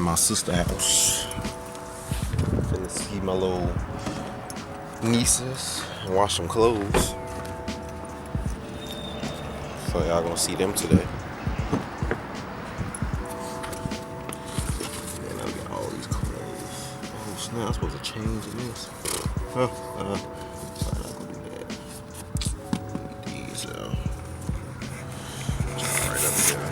at my sister's house. Finna see my little nieces and wash some clothes. So y'all gonna see them today. Man, I got all these clothes. Oh snap, I'm supposed to change in this. Sorry, I'm not gonna do that. Leave these out. Just right up there.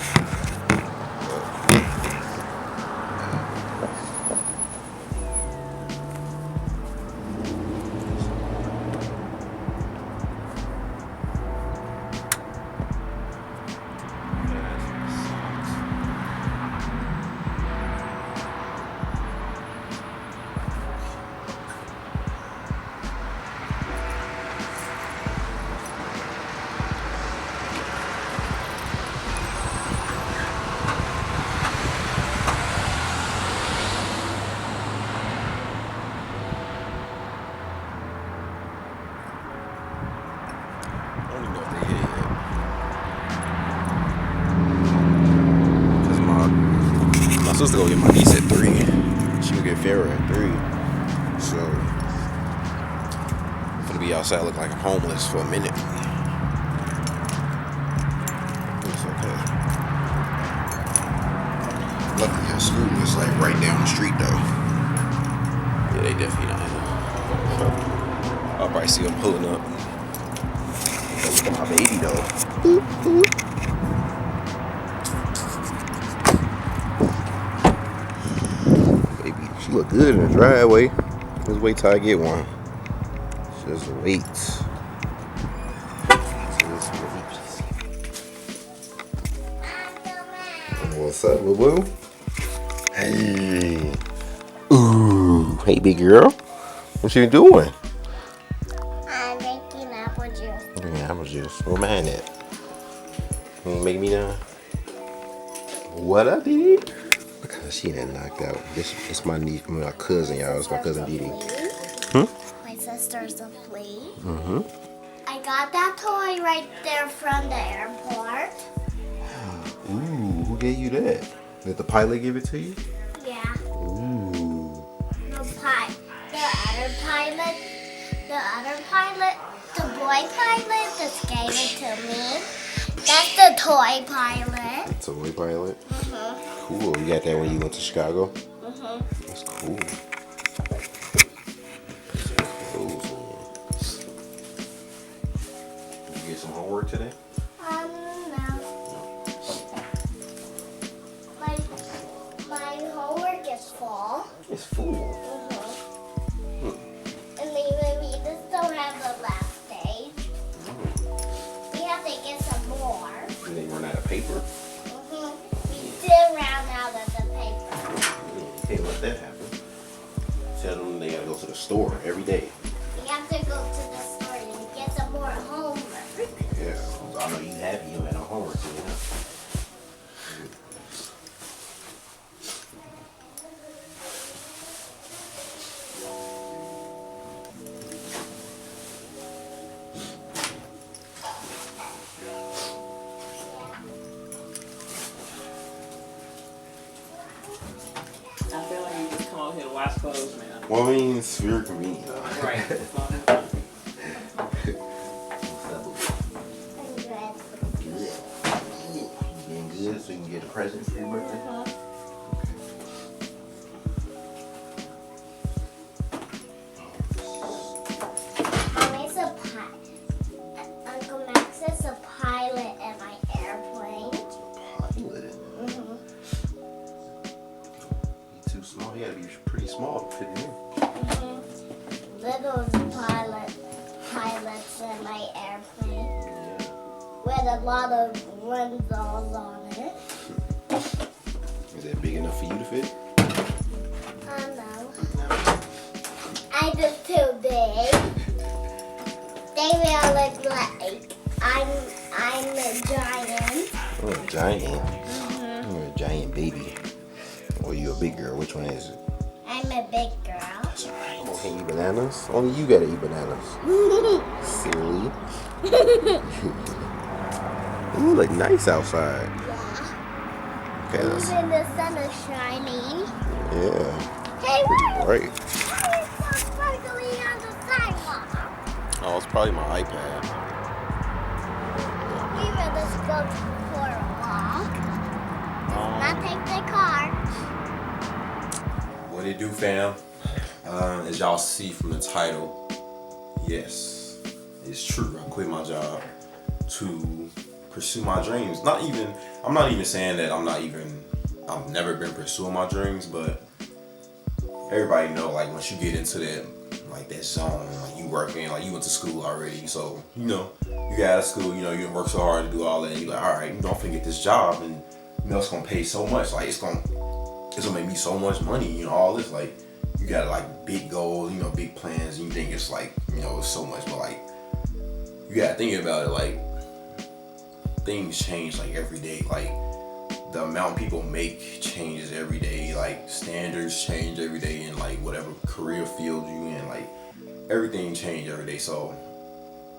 I don't even know if they hit it yet. Cause my sister go get my niece at 3. She go get Farrah at 3. So I'm gonna be outside looking like I'm homeless for a minute. It's okay. Luckily her school is like right down the street though. Yeah, they definitely not in there. I'll probably see them pulling up. Look at my baby though. Baby, she look good in the driveway. Just wait till I get one. Just wait. What's up, boo boo? Hey. Ooh. Hey, big girl. What you doing? I'm making apple juice. Yeah, apple juice. Where mine at? You ain't make me none? What I did? Look how she done knocked out. It's my niece, my cousin, y'all. It's my cousin Dee Dee. My sister's a flea. Mm-hmm. I got that toy right there from the airport. Ooh, who gave you that? Did the pilot give it to you? Yeah. Ooh. The other pilot, the boy pilot just gave it to me. That's the toy pilot. It's a toy pilot? Mm-hmm. Cool. You got that when you went to Chicago? Mm-hmm. That's cool. Did you get some homework today? No. My homework is full. It's full. And we just don't have the last day. We have to get some more. And then you run out of paper? We did run out of the paper. You can't let that happen. Tell them they gotta go to the store every day. We have to go to the store and get some more homework. Yeah. So I know you happy you had no homework today, huh? I feel like you just come over here to wash clothes, man. Well, I mean, it's very convenient. Right. I'm good. Good. You getting good so you can get a present for your birthday? Uncle Max is a pilot in my airplane. Pilot. He's too small. He gotta be pretty small to fit in here. Little pilots in my airplane Yeah. with a lot of windows on it. Is that big enough for you to fit? No. I'm just too big. They will look like I'm a giant. Oh, a giant. You're a giant baby. Or you a big girl? Which one is it? I'm a big girl. That's right. Oh, can you eat bananas? Only you gotta eat bananas. Silly. Ooh, look nice outside. Yeah. Okay, that's Even the sun is shining. yeah, Hey, why great. is it so sparkly on the sidewalk? Oh, it's probably my iPad. Even let's go for a walk. Let's not take the car. What it do, fam? As y'all see from the title, yes, it's true. I quit my job to pursue my dreams. I'm not even saying that I've never been pursuing my dreams, but everybody know, like, once you get into that zone, like, you working, like, you went to school already, so, you got out of school, you didn't work so hard to do all that, and you're like, all right, don't forget this job, and, it's gonna pay so much, like, it's gonna make me so much money, all this, like, you got, like, big goals, big plans, and you think it's, like, it's so much, but, like, you gotta think about it, like, things change, like, every day, like, the amount people make changes every day, like, standards change every day in, like, whatever career field you in, like, everything changed every day, so,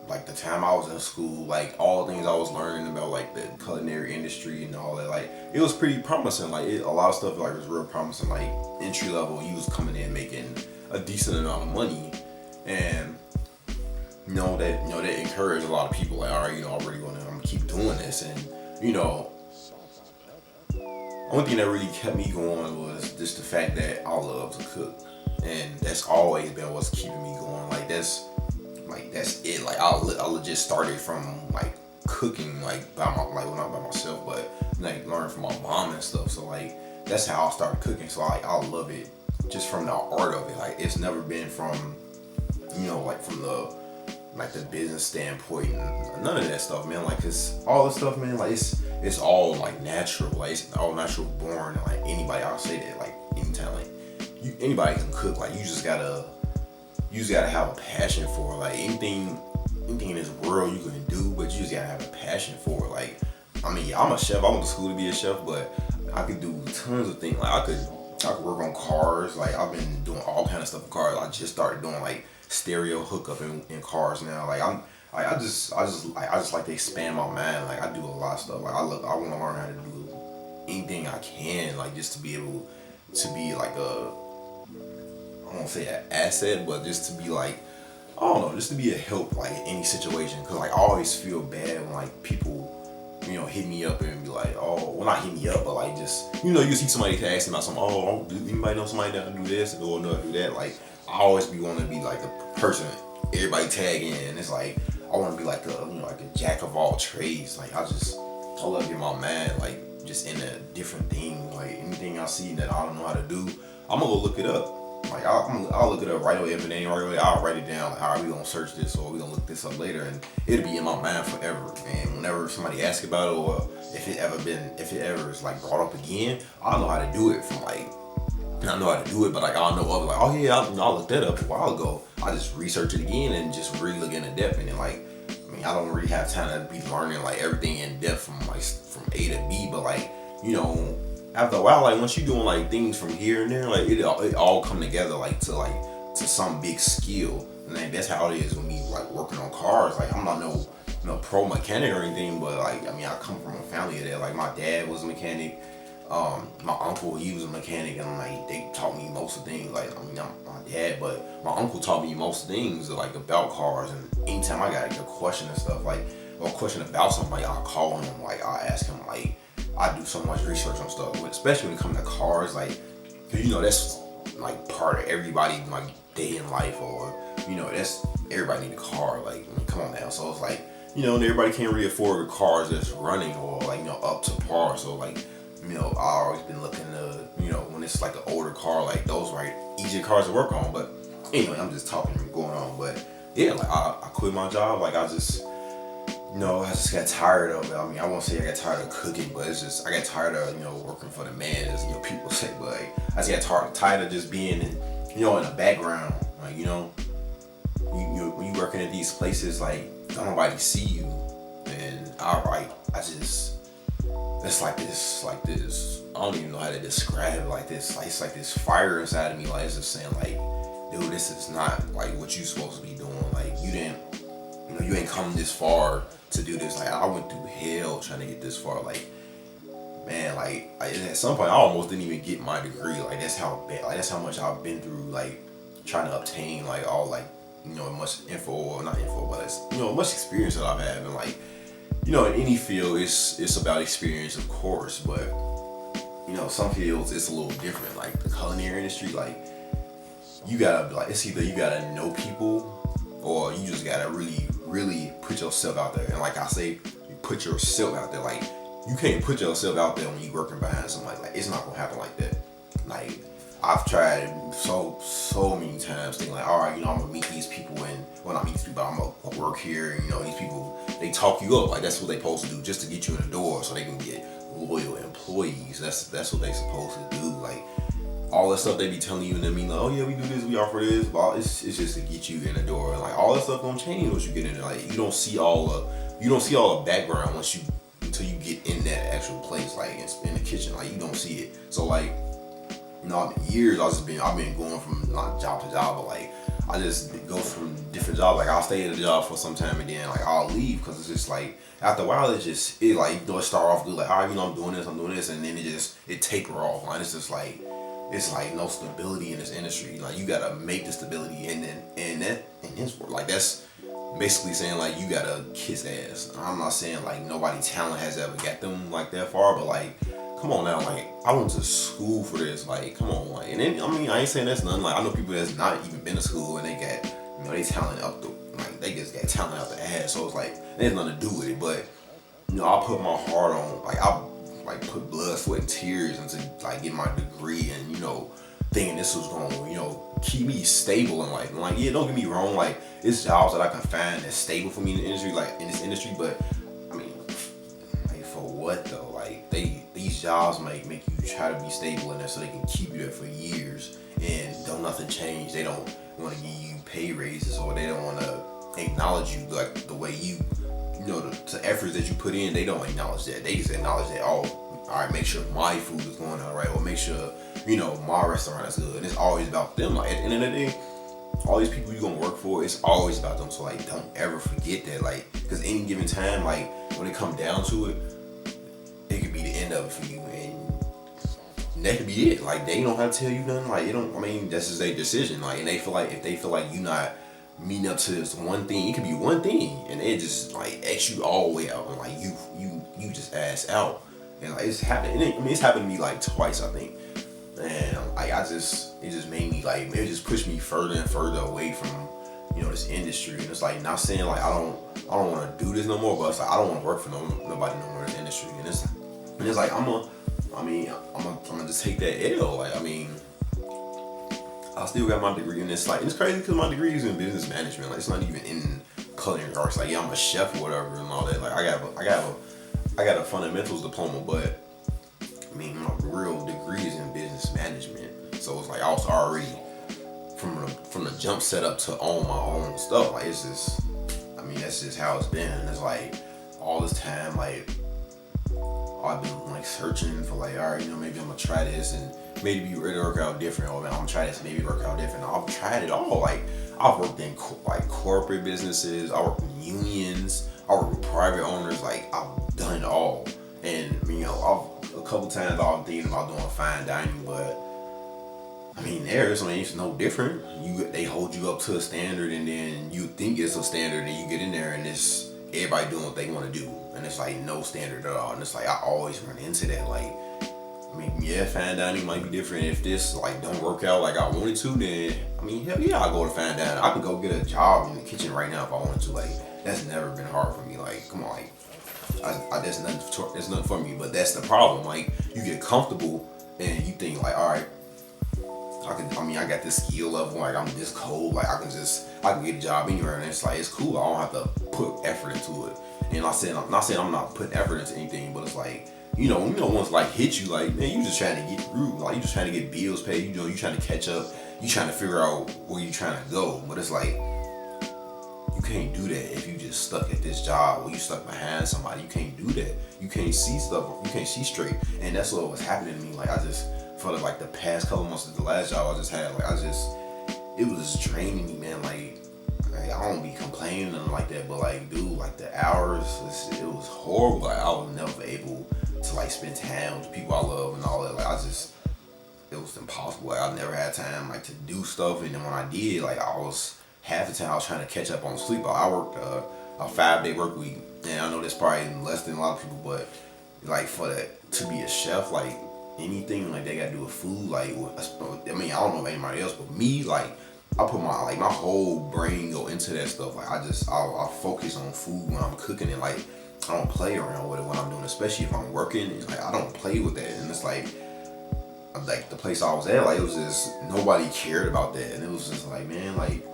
like, the time I was in school, like, all the things I was learning about, like, the culinary industry and all that, like, it was pretty promising, like, a lot of stuff, like, was real promising, like, entry level, you was coming in making a decent amount of money, and, that encouraged a lot of people, like, all right, I'm gonna keep doing this, and, one thing that really kept me going was just the fact that I love to cook, and that's always been what's keeping me going. Like that's it. Like I legit started from like cooking, like not by myself, but like learning from my mom and stuff. So like that's how I started cooking. So like I love it just from the art of it. Like it's never been from like from the business standpoint and none of that stuff, man. Like it's all this stuff, man. Like it's all like natural. Like it's all natural born. And, like anybody, I'll say that like anytime, like anybody can cook. Like you just gotta have a passion for it. Like anything in this world you can do, but you just gotta have a passion for it. Like I mean, I'm a chef. I went to school to be a chef, but I could do tons of things. Like I could work on cars. Like I've been doing all kind of stuff with cars. I just started doing like stereo hookup in cars now. Like I just like to expand my mind. Like I do a lot of stuff. Like I want to learn how to do anything I can. Like just to be able to be like I won't say an asset, but just to be like I don't know, just to be a help like in any situation. Cause like I always feel bad when like people hit me up and be like, oh, well not hit me up, but like just you see somebody asking about something. Oh, do anybody know somebody that can do this or know how to do that? Like I always wanting to be like the person everybody tag in. It's like I want to be like like a jack of all trades. Like I love getting my mind like just in a different thing. Like anything I see that I don't know how to do, I'm gonna go look it up. Like I'll look it up right away. If it ain't right away, I'll write it down. Like, all right, we gonna search this or we gonna look this up later, and it'll be in my mind forever. And whenever somebody asks about it or if it ever is like brought up again, I know how to do it from like. I know how to do it, but like I don't know of like, oh yeah, I looked that up a while ago. I just research it again and just really look into depth. And then like, I mean, I don't really have time to be learning like everything in depth from A to B. But like, after a while, like once you're doing like things from here and there, like it all come together like to some big skill. And like, that's how it is with me like working on cars. Like I'm not no pro mechanic or anything, but like I mean, I come from a family that like my dad was a mechanic. My uncle, he was a mechanic, and like they taught me most of the things. Like I mean, I'm my dad, but my uncle taught me most things like about cars. And anytime I got a question and stuff, like or a question about something, like I'll call him, like I'll ask him, like I do so much research on stuff, especially when it comes to cars, like cause that's like part of everybody like day in life, or that's everybody need a car. Like I mean, come on now, so it's like everybody can't really afford the cars that's running or like up to par. So like. I always been looking to, when it's like an older car, like those right easier cars to work on. But anyway, I'm just talking and going on. But yeah, like I quit my job. Like I just got tired of it. I mean, I won't say I got tired of cooking, but it's just I got tired of working for the man, as people say. But like, I just got tired of just being in the background. Like when you working at these places, like don't nobody see you, and it's like this, I don't even know how to describe it, like this, like it's like this fire inside of me, like it's just saying like, dude, this is not like what you supposed to be doing. Like you ain't come this far to do this. Like I went through hell trying to get this far. Like, man, like at some point I almost didn't even get my degree. Like that's how bad, like that's how much I've been through, like trying to obtain like all like, you know, much info, or not info, but it's, you know, much experience that I've had. And like, you know, in any field it's about experience, of course, but you know, some fields it's a little different. Like the culinary industry, like you gotta, like, it's either you gotta know people or you just gotta really put yourself out there. And like I say, you put yourself out there. Like you can't put yourself out there when you working behind somebody. Like it's not gonna happen like that. Like I've tried so many times thinking like, all right, you know, I'm gonna meet these people, and well, not meet these people, I'm gonna work here, and you know, these people, they talk you up. Like that's what they supposed to do, just to get you in the door so they can get loyal employees. That's what they supposed to do. Like all that stuff they be telling you, and then mean like, oh yeah, we do this, we offer this, but it's just to get you in the door. And like all that stuff gonna change once you get in there. Like you don't see all the background until you get in that actual place, like in the kitchen. Like you don't see it. So like, you know, years I've been going from not job to job, but like I just go from different jobs. Like I'll stay at a job for some time and then like I'll leave, because it's just like after a while it like, you know, it start off good, like, all right, you know, I'm doing this, and then it taper off. Like it's just like, it's like no stability in this industry. Like you gotta make the stability, and then in this world, like that's basically saying like you gotta kiss ass. I'm not saying like nobody talent has ever got them like that far, but like, come on now, like I went to school for this. Like come on, like, and then I mean I ain't saying that's nothing. Like I know people that's not even been to school and they got, you know, they talent up the, like they just got talent out the ass. So it's like there's nothing to do with it. But you know, I put my heart on, like I like put blood, sweat, and tears into like get my degree, and you know, thinking this was gonna, you know, keep me stable in life. And like, yeah, don't get me wrong, like it's jobs that I can find that's stable for me in the industry, like in this industry, but I mean, like for what though? Like these jobs make you try to be stable in there so they can keep you there for years, and don't nothing change. They don't want to give you pay raises, or they don't want to acknowledge you like the way you know, the efforts that you put in. They don't acknowledge that. They just acknowledge that, oh, all right, make sure my food is going out right, or make sure, you know, my restaurant is good. And it's always about them. Like at the end of the day, all these people you're gonna work for, it's always about them. So like, don't ever forget that. Like, because any given time, like when it comes down to it, it could be the end of it for you, and that could be it. Like they don't have to tell you nothing. Like, it don't. I mean, that's just their decision. Like, and they feel like if they feel like you not meeting up to this one thing, it could be one thing, and they just like X you all the way out, and like you just ass out. And like it's happened. I mean, it's happened to me like twice, I think. And like it just made me like, it just pushed me further and further away from, you know, this industry. And it's like, not saying like I don't want to do this no more, but it's like I don't want to work for nobody no more in this industry. And it's like I'm gonna just take that L. Like, I mean, I still got my degree in this. Like, it's crazy because my degree is in business management. Like, it's not even in culinary arts. Like, yeah, I'm a chef or whatever and all that. Like, I got a fundamentals diploma, but I mean, my real degree is in business management. So it's like I was already from the jump set up to own my own stuff. Like, it's just, I mean, that's just how it's been. And it's like all this time, like I've been like searching for like, all right, you know, maybe I'm gonna try this and maybe it'll work out different. Or I'm gonna try this, maybe it'll work out different. I've tried it all. Like, I've worked in like corporate businesses. I worked in unions. I worked with private owners. Like, I've done it all. And you know, a couple times I've thinking about doing fine dining, but I mean, it's no different. They hold you up to a standard, and then you think it's a standard, and you get in there, and it's everybody doing what they want to do, and it's like no standard at all. And it's like I always run into that. Like, I mean, yeah, fine dining might be different. If this like don't work out like I wanted to, then I mean, hell yeah, I'll go to fine dining. I can go get a job in the kitchen right now if I wanted to. Like, that's never been hard for me. Like, come on, like, that's nothing for me. But that's the problem. Like, you get comfortable and you think like, all right, I got this skill level. Like, I'm this cold. Like, I can get a job anywhere, and it's like, it's cool. I don't have to put effort into it. And I'm not saying I'm not putting effort into anything, but it's like, you know, once like hit you, like, man, you just trying to get through. Like, you just trying to get bills paid. You know, you trying to catch up. You trying to figure out where you trying to go. But it's like, you can't do that if you just stuck at this job or you stuck behind somebody. You can't do that. You can't see stuff. You can't see straight. And that's what was happening to me. Like, I just felt like the past couple months of the last job I just had, like, it was draining me, man. Like, like, I don't be complaining or like that, but like, dude, like the hours, it was horrible. Like, I was never able to like spend time with the people I love and all that. Like, it was impossible. Like, I never had time like to do stuff, and then when I did, like, half the time I was trying to catch up on sleep. I worked a 5-day work week, and I know that's probably less than a lot of people, but like for that to be a chef, like anything like they gotta do with food, like I mean, I don't know if anybody else, but me, like I put my whole brain go into that stuff. Like I focus on food when I'm cooking, and like I don't play around with it when I'm doing, especially if I'm working. And, like I don't play with that, and it's like the place I was at, like it was just nobody cared about that, and it was just like, man, like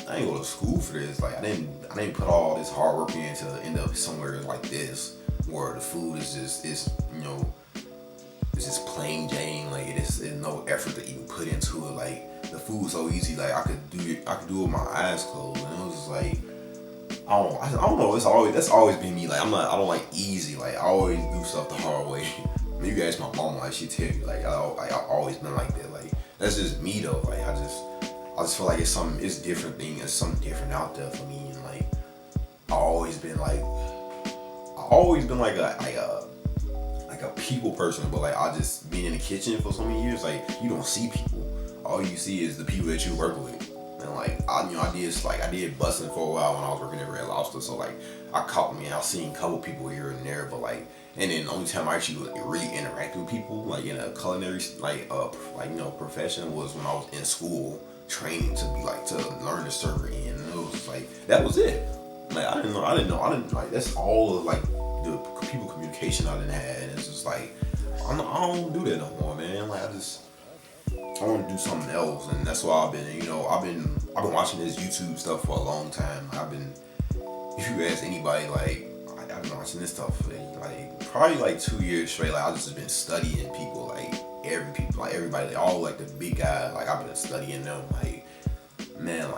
I ain't go to school for this. Like I didn't put all this hard work in to end up somewhere like this, where the food is just it's just plain Jane. Like it's no effort to even put into it. Like the food's so easy. Like I could do it with my eyes closed, and it was just like I don't know. That's always been me. Like I don't like easy. Like I always do stuff the hard way. Maybe ask my mom, like she tell you, like I've always been like that. Like that's just me though. Like I just feel like it's something different out there for me. And like I always been like a people person, but like I just been in the kitchen for so many years. Like you don't see people. All you see is the people that you work with. And like I did busing for a while when I was working at Red Lobster. So like I've seen a couple people here and there, but like, and then the only time I actually really interact with people like in a culinary profession was when I was in school training to learn the server end. And it was like that was it. Like I didn't like that's all of like the people communication I didn't have. And it's just like I don't do that no more, man. Like I want to do something else, and that's why I've been watching this YouTube stuff for a long time. If you ask anybody, like I've been watching this stuff for like probably like 2 years straight. Like I've just been studying people, like everybody, all like the big guys. Like I've been studying them, like man,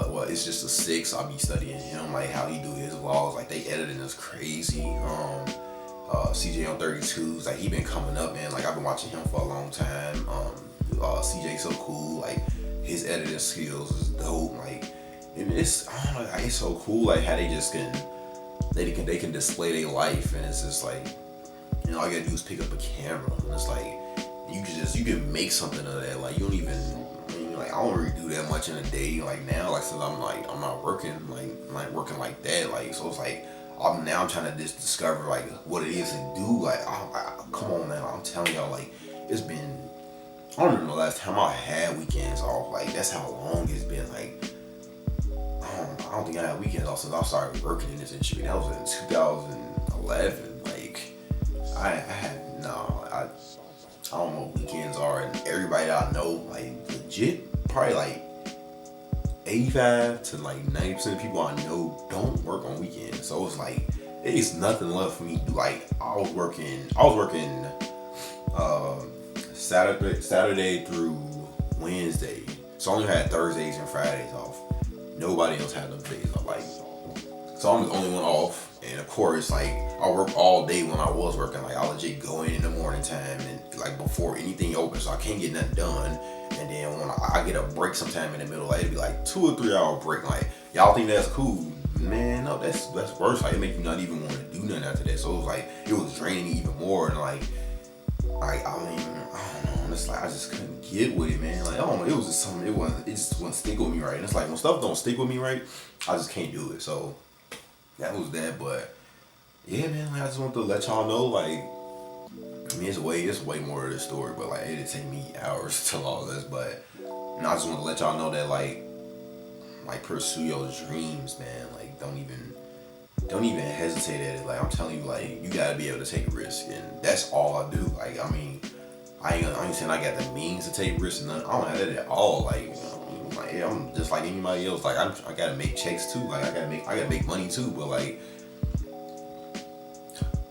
well, it's just a 6. I'll be studying him, like how he do his vlogs. Like they editing is crazy. CJ on 32s, like he been coming up, man. Like I've been watching him for a long time. CJ so cool, like his editing skills is dope. Like and it's I don't know, like, it's so cool, like how they can display their life, and it's just like all you gotta do is pick up a camera, and it's like you can make something of that. Like you don't even. Like I don't really do that much in a day. Like now, like since I'm not working, like working like that. Like so it's like I'm trying to just discover like what it is to do. Like come on now, I'm telling y'all, like it's been I don't even know the last time I had weekends off. Like that's how long it's been. Like I don't think I had weekends off since I started working in this industry. That was in 2011. Like I don't know what weekends are, and everybody that I know, like legit, probably like 85 to like 90% of people I know don't work on weekends. So it's like there's nothing left for me to do. Like I was working Saturday through Wednesday, so I only had Thursdays and Fridays off. Nobody else had those days off. Like so I'm the only one off. And of course, like I work all day when I was working. Like I legit go in the morning time and like before anything opens, so I can't get nothing done. And then when I get a break sometime in the middle, like it'd be like 2 or 3 hour break. Like y'all think that's cool, man? No, that's worse. Like it make you not even want to do nothing after that. So it was like it was draining me even more. And like I don't know. It's like I just couldn't get with it, man. Like I don't know. It was just something. It just wouldn't stick with me right. And it's like when stuff don't stick with me right, I just can't do it. So. That was that, but yeah, man. Like, I just want to let y'all know, like, I mean, it's way more of the story, but like, it'd take me hours to tell all this. But I just want to let y'all know that, like, pursue your dreams, man. Like, don't even hesitate at it. Like, I'm telling you, like, you gotta be able to take risks, and that's all I do. Like, I mean, I ain't saying I got the means to take risks, and I don't have that at all. Like. Like I'm just like anybody else. Like I gotta make checks too. Like I gotta make money too. But like,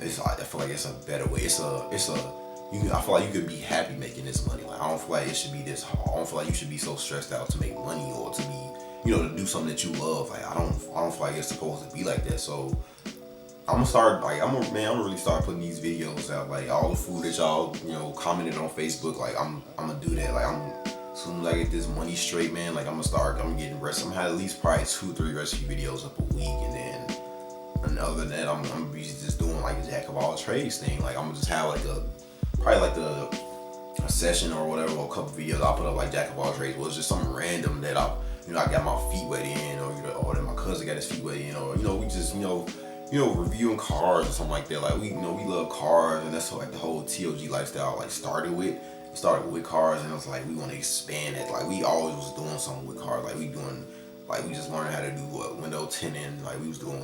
I feel like it's a better way. I feel like you could be happy making this money. Like I don't feel like it should be this hard. I don't feel like you should be so stressed out to make money or to be, to do something that you love. Like I don't feel like it's supposed to be like that. So I'm gonna really start putting these videos out. Like all the food that y'all commented on Facebook. Like I'm gonna do that. Like as soon as I get this money straight, man, like I'm getting rest. I'm gonna have at least probably 2-3 recipe videos up a week, and other than that, I'm gonna be just doing like a jack of all trades thing. Like I'm gonna just have like a session or whatever, or a couple videos I'll put up like jack of all trades. Well, it's just something random that I got my feet wet in, or that my cousin got his feet wet in, or we just reviewing cars or something like that. Like we love cars, and that's like the whole TOG lifestyle like started with cars, and it was like we want to expand it. Like we always was doing something with cars. Like we just learned how to do window tinting. Like we was doing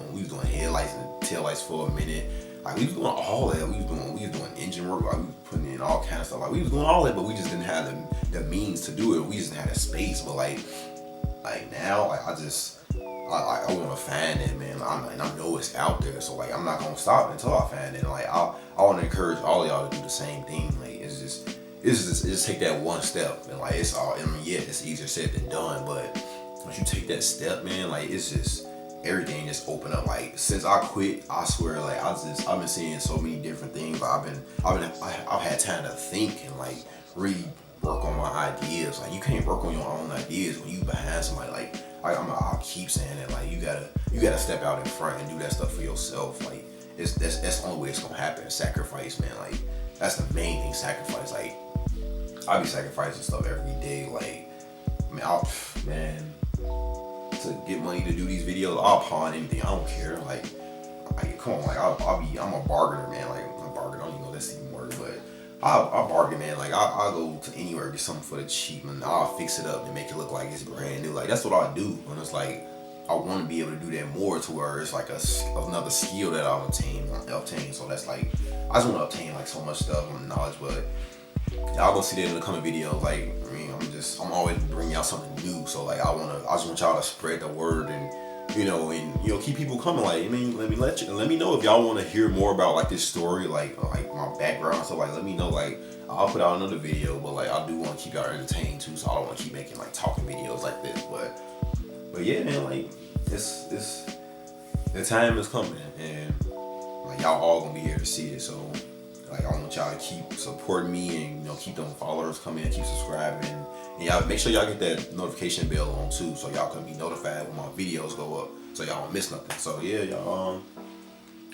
headlights and taillights for a minute. Like we was doing all that. We was doing engine work. Like we was putting in all kind of stuff. Like we was doing all that, but we just didn't have the means to do it. We just didn't have the space. But like now, like I want to find it, man. And I know it's out there. So like I'm not gonna stop until I find it. And like I want to encourage all of y'all to do the same thing. Like it's just take that one step, and like it's easier said than done. But once you take that step, man, like it's just everything just open up. Like since I quit, I swear, like I've been seeing so many different things. I've had time to think and like really work on my ideas. Like you can't work on your own ideas when you behind somebody. Like I'll keep saying that. Like you gotta step out in front and do that stuff for yourself. Like that's the only way it's gonna happen. Sacrifice, man. Like that's the main thing. Sacrifice. Like I be sacrificing stuff every day. Like to get money to do these videos, I'll pawn anything. I don't care. Like come on. Like I'm a bargainer, man. Like I'm a bargainer. I don't even know that's even word, but I'll bargain, man. Like I'll go to anywhere to get something for the cheap, and I'll fix it up and make it look like it's brand new. Like that's what I do. And it's like I want to be able to do that more, to where it's like another skill that I'll obtain. So that's like I just want to obtain like so much stuff and knowledge, but y'all gonna see that in the coming videos. Like I'm always bringing y'all something new. So like I just want y'all to spread the word and keep people coming. Like let me know if y'all want to hear more about like this story, like my background. So like let me know. Like I'll put out another video, but like I do want to keep y'all entertained too. So I don't want to keep making like talking videos like this. But yeah, man, like it's the time is coming, and like y'all all gonna be here to see it. So like I want y'all to keep supporting me, and keep them followers coming and keep subscribing, and y'all make sure y'all get that notification bell on too, so y'all can be notified when my videos go up, so y'all don't miss nothing. So yeah, y'all,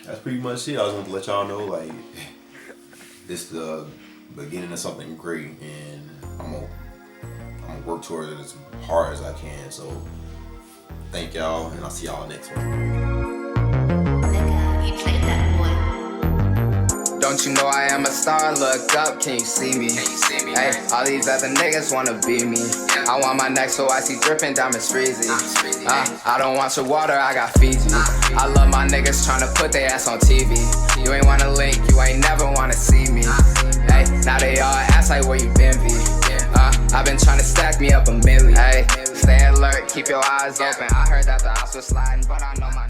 that's pretty much it. I just want to let y'all know like this the beginning of something great, and I'm gonna work towards it as hard as I can. So thank y'all, and I'll see y'all next one. Don't you know I am a star? Look up, can you see me? Hey, all these other niggas wanna be me. I want my neck so I see dripping diamonds freezing. I don't want your water, I got Fiji. I love my niggas tryna put their ass on TV. You ain't wanna link, you ain't never wanna see me. Hey, now they all ask like where you been, V. I've been tryna stack me up a million. Hey, stay alert, keep your eyes open. I heard that the house was sliding, but I know my